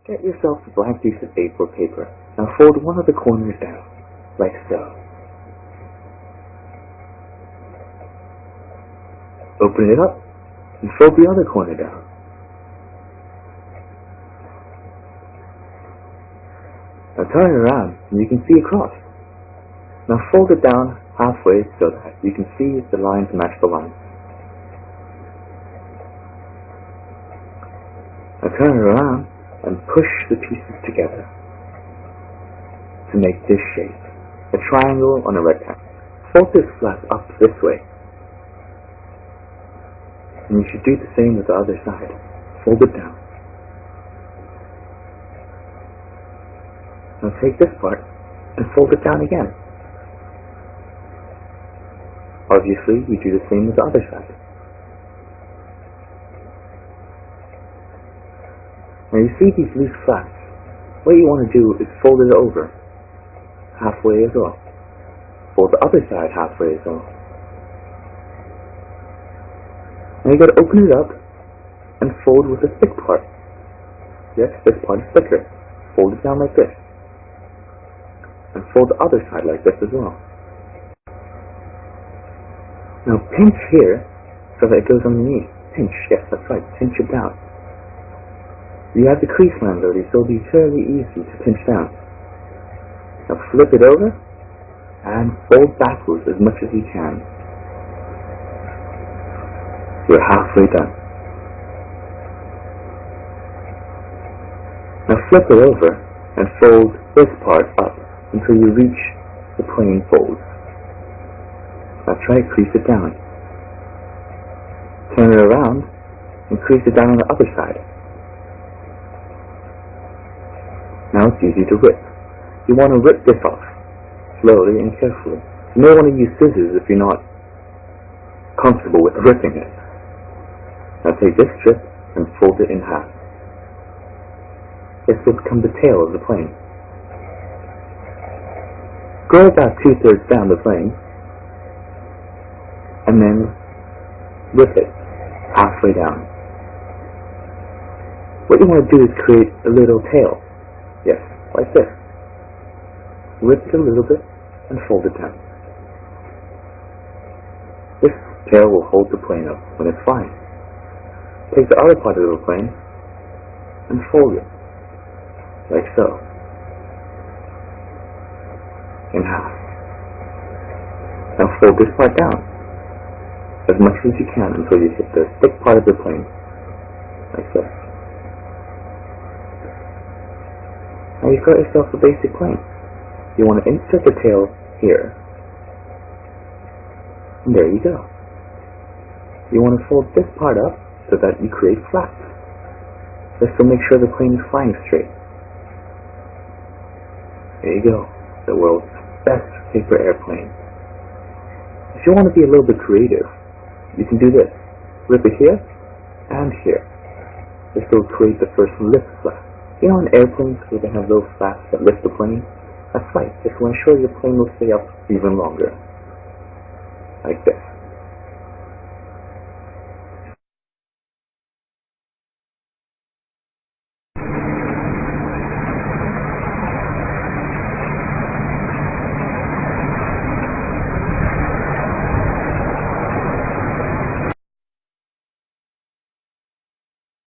Get yourself a blank piece of A4 paper. Now fold one of the corners down, like so. Open it up and fold the other corner down. Now turn it around and you can see across. Now fold it down halfway so that you can see the lines match the lines. Now turn it around and push the pieces together to make this shape, a triangle on a rectangle. Fold this flap up this way. And you should do the same with the other side. Fold it down. Now take this part and fold it down again. Obviously, you do the same with the other side. Now you see these loose flaps. What you want to do is fold it over halfway as well. Fold the other side halfway as well. Now you got to open it up and fold with the thick part. Yes, this part is thicker. Fold it down like this. And fold the other side like this as well. Now pinch here so that it goes underneath. Pinch, yes, that's right. Pinch it down. You have the crease lines already, so it'll be fairly easy to pinch down. Now flip it over and fold backwards as much as you can. You're halfway done. Now flip it over and fold this part up until you reach the plain folds. Now try to crease it down. Turn it around and crease it down on the other side. Now it's easy to rip. You want to rip this off slowly and carefully. You may want to use scissors if you're not comfortable with ripping it. Now take this strip and fold it in half. This will become the tail of the plane. Go about 2/3 down the plane and then rip it halfway down. What you want to do is create a little tail. Yes, like this. Rip it a little bit and fold it down. This tail will hold the plane up when it's flying. Take the other part of the plane and fold it, like so, in half. Now fold this part down as much as you can until you hit the thick part of the plane, like this. Now you've got yourself a basic plane. You want to insert the tail here, and there you go. You want to fold this part up so that you create flaps. This will make sure the plane is flying straight. There you go, the world's best paper airplane. If you want to be a little bit creative, you can do this. Rip it here and here. This will create the first lift flap. You know in airplanes where they have those flaps that lift the plane? That's right, this will ensure your plane will stay up even longer. Like this.